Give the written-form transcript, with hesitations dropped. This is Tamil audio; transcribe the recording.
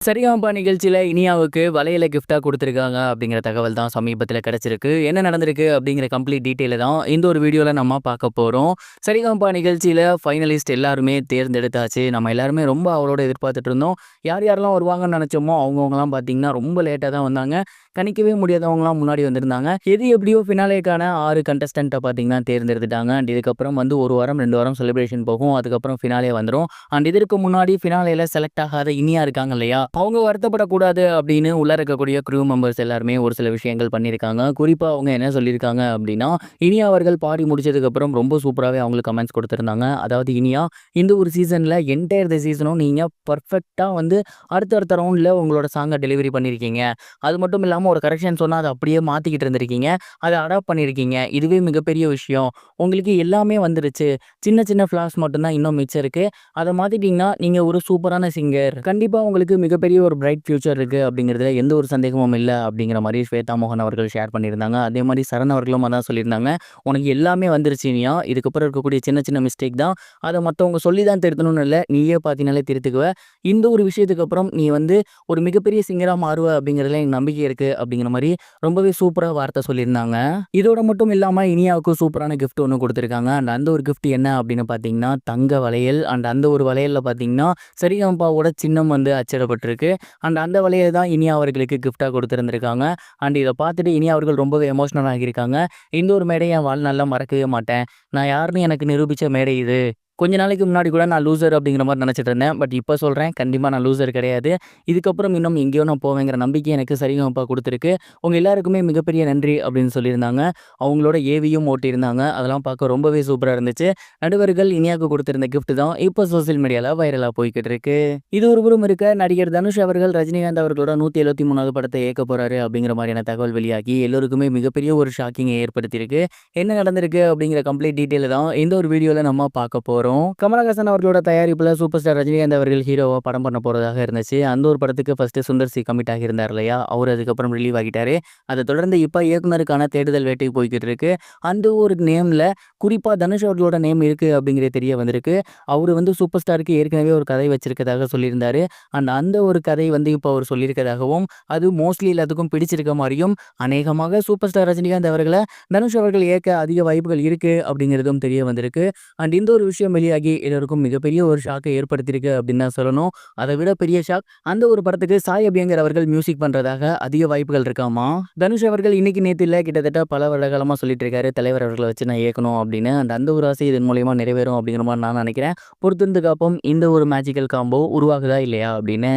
சரிகமப நிகழ்ச்சியில இனியாவுக்கு வளையல கிஃப்ட்டா குடுத்துருக்காங்க அப்படிங்கிற தகவல் தான் சமீபத்தில கிடைச்சிருக்கு. என்ன நடந்திருக்கு அப்படிங்கிற கம்ப்ளீட் டீட்டெயில தான் இந்த ஒரு வீடியோல நம்ம பார்க்க போறோம். சரிகமப நிகழ்ச்சியில ஃபைனலிஸ்ட் எல்லாருமே தேர்ந்தெடுத்தாச்சு. நம்ம எல்லாருமே ரொம்ப ஆவலோட எதிர்பார்த்துட்டு இருந்தோம். யார் யாரெல்லாம் வருவாங்கன்னு நெனச்சோமோ, அவங்கவங்கலாம் பார்த்தீங்கன்னா, ரொம்ப லேட்டா தான் வந்தாங்க. கணிக்கவே முடியாதவங்கலாம் முன்னாடி வந்திருந்தாங்க. எது எப்படியோ ஃபினாலேக்கான 6 கண்டஸ்டன்ட்ட பார்த்தீங்கன்னா தேர்ந்தெடுத்துட்டாங்க. அண்ட் இதுக்கப்புறம் வந்து 1 வாரம், 2 வாரம் செலிப்ரேஷன் போகும். அதுக்கப்புறம் ஃபினாலே வந்துரும். அண்ட் இதற்கு முன்னாடி ஃபினாலேல செலக்ட் ஆகாத இனியா இருக்காங்க இல்லையா? அவங்க வருத்தப்படக்கூடாது அப்படின்னு உள்ள இருக்கக்கூடிய க்ரூ மெம்பர்ஸ் எல்லாருமே ஒரு சில விஷயங்கள் பண்ணியிருக்காங்க. குறிப்பா அவங்க என்ன சொல்லியிருக்காங்க அப்படின்னா, இனியா அவர்கள் பாடி முடிச்சதுக்கப்புறம் ரொம்ப சூப்பராவே அவங்களுக்கு கமெண்ட்ஸ் குடுத்திருந்தாங்க. அதாவது இனியா, இந்த ஒரு சீசன்ல என்டையர் தி சீசனும் நீங்க பெர்ஃபெக்ட்டா வந்து அடுத்தடுத்த ரவுண்ட்ல உங்களோட சாங்க டெலிவரி பண்ணியிருக்கீங்க. அது மட்டும் இல்லாம ஒரு கரெக்ஷன் சொன்னா அத அப்படியே மாத்திக்கிட்டு இருந்திருக்கீங்க. அத அடாப்ட் பண்ணியிருக்கீங்க. இதுவே மிகப்பெரிய விஷயம். உங்களுக்கு எல்லாமே வந்துருச்சு. சின்ன சின்ன ஃப்ளாஸ் மட்டும் தான் இன்னும் மிச்சம் இருக்கு. அத மாத்திட்டீங்கன்னா, நீங்க ஒரு சூப்பரான சிங்கர். கண்டிப்பா உங்களுக்கு மிகப்பெரிய ஒரு பிரைட் ஃபியூச்சர் இருக்கு அப்படிங்கிறதுல எந்த ஒரு சந்தேகமும் இல்ல அப்படிங்கிற மாரி ஸ்வேதா மோகன் அவர்கள் ஷேர் பண்ணியிருந்தாங்க. அதே மாரி சரண் அவர்களும் அதான் சொல்லியிருந்தாங்க. உனக்கு எல்லாமே வந்துருச்சு இனியா. இதுக்கப்புறம் இருக்கக்கூடிய சின்ன சின்ன மிஸ்டேக் தான். அத மத்தவங்க சொல்லி தான் திருத்தணும்னு இல்ல. நீயே பார்த்தீனாலே திருத்திக்குவ. இந்த ஒரு விஷயத்துக்கு அப்புறம் நீ வந்து ஒரு மிகப்பெரிய சிங்கரா மாறுவ அப்படிங்கிறதுல எனக்கு நம்பிக்கை இருக்கு அப்படிங்கிற மாரி ரொம்பவே சூப்பரா வார்த்தை சொல்லியிருந்தாங்க. இதோட மட்டும் இல்லாம இனியாவுக்கு சூப்பரான கிஃப்ட் ஒண்ணு குடுத்திருக்காங்க. அண்ட் அந்த ஒரு கிஃப்ட் என்ன அப்படின்னு பார்த்தீங்கன்னா, தங்க வளையல். அண்ட் அந்த ஒரு வளையல்ல பார்த்தீங்கன்னா, சரிகமபாவோட சின்னம் வந்து அச்சிடப்பட்டிருக்கு. அண்ட் அந்த வளையல் தான் இனியா அவர்களுக்கு கிஃப்ட்டா குடுத்திருந்திருக்காங்க. அண்ட் இத பார்த்துட்டு இனியா அவர்கள் ரொம்பவே எமோஷனல் ஆகியிருக்காங்க. இந்த ஒரு மேடைய என் வாழ்நாள்ல மறக்கவே மாட்டேன். நான் யாருன்னு எனக்கு நிரூபிச்ச மேடை இது. கொஞ்ச நாளைக்கு முன்னாடி கூட நான் லூசர் அப்படிங்கிற மாரி நெனச்சிட்டு இருந்தேன். பட் இப்ப சொல்றேன், கண்டிப்பா நான் லூசர் கிடையாது. இதுக்கப்புறம் இன்னும் எங்கேயோ நான் போவேங்கிற நம்பிக்கை எனக்கு சரிகமபா குடுத்திருக்கு. உங்க எல்லாருக்குமே மிகப்பெரிய நன்றி அப்படின்னு சொல்லியிருந்தாங்க. அவங்களோட ஏவியும் ஓட்டியிருந்தாங்க. அதெல்லாம் பார்க்க ரொம்பவே சூப்பரா இருந்துச்சு. நடுவர்கள் இனியாக்கு குடுத்திருந்த கிஃப்ட் தான் இப்ப சோசியல் மீடியால வைரலா போய்க்கிட்டு இருக்கு. இது ஒருபுறம் இருக்க, நடிகர் தனுஷ் அவர்கள் ரஜினிகாந்த் அவர்களோட 173வது படத்த இயக்க போறாரு அப்படிங்கிற மாரியான தகவல் வெளியாகி எல்லோருக்குமே மிகப்பெரிய ஒரு ஷாக்கிங்கை ஏற்படுத்தியிருக்கு. என்ன நடந்திருக்கு அப்படிங்கிற கம்ப்ளீட் டீட்டெயில தான் இந்த ஒரு வீடியோல நம்ம பார்க்க போறோம். கமலஹாசன் அவர்களோட தயாரிப்புல சூப்பர் ஸ்டார் ரஜினிகாந்த் அவர்கள் ஹீரோவா படம் பண்ண போறதாக இருந்துச்சு. அந்த ஒரு படத்துக்கு ஃபர்ஸ்ட் சுந்தர் சி கமிட் ஆகியிருந்தார் இல்லையா? அவரு அதுக்கப்புறம் ரிலீவ் ஆகிட்டாரு. அத தொடர்ந்து இப்ப இயக்குனருக்கான தேடுதல் வேட்டை போய்க்கிட்டு இருக்கு. அந்த ஒரு நேம்ல குறிப்பா தனுஷ் அவர்களோட நேம் இருக்கு அப்படிங்கிறது தெரிய வந்திருக்கு. அவரு வந்து சூப்பர் ஸ்டாருக்கு ஏற்கனவே ஒரு கதை வச்சிருக்கதாக சொல்லியிருந்தாரு. அண்ட் அந்த ஒரு கதை வந்து இப்ப அவர் சொல்லியிருக்கதாகவும், அது மோஸ்ட்லி எல்லாத்துக்கும் பிடிச்சிருக்க மாரியும், அநேகமாக சூப்பர் ஸ்டார் ரஜினிகாந்த் அவர்கள தனுஷ் அவர்கள் இயக்க அதிக வாய்ப்புகள் இருக்கு அப்படிங்கிறதும் தெரிய வந்திருக்கு. அண்ட் இந்த ஒரு விஷயம் வெளியாகி எல்லோருக்கும் மிகப்பெரிய ஒரு ஷாக்கை ஏற்படுத்தியிருக்கு அப்படின்னு தான் சொல்லணும். அதை விட பெரிய ஷாக், அந்த ஒரு படத்துக்கு சாய் அபியங்கர் அவர்கள் மியூசிக் பண்றதாக அதிக வாய்ப்புகள் இருக்காமா. தனுஷ் அவர்கள் இன்னைக்கு நேத்து இல்ல, கிட்டத்தட்ட பல வருடகாலமா சொல்லிட்டு இருக்காரு, தலைவர் அவர்களை வச்சு நான் இயக்கணும் அப்படின்னு. அந்த ஒரு ஆசை இதன் மூலியமா நிறைவேறும் அப்படிங்கிற மாதிரி நான் நினைக்கிறேன். பொறுத்திருந்து காப்போம், இந்த ஒரு மேஜிக்கல் காம்போ உருவாகுதா இல்லையா அப்படின்னு.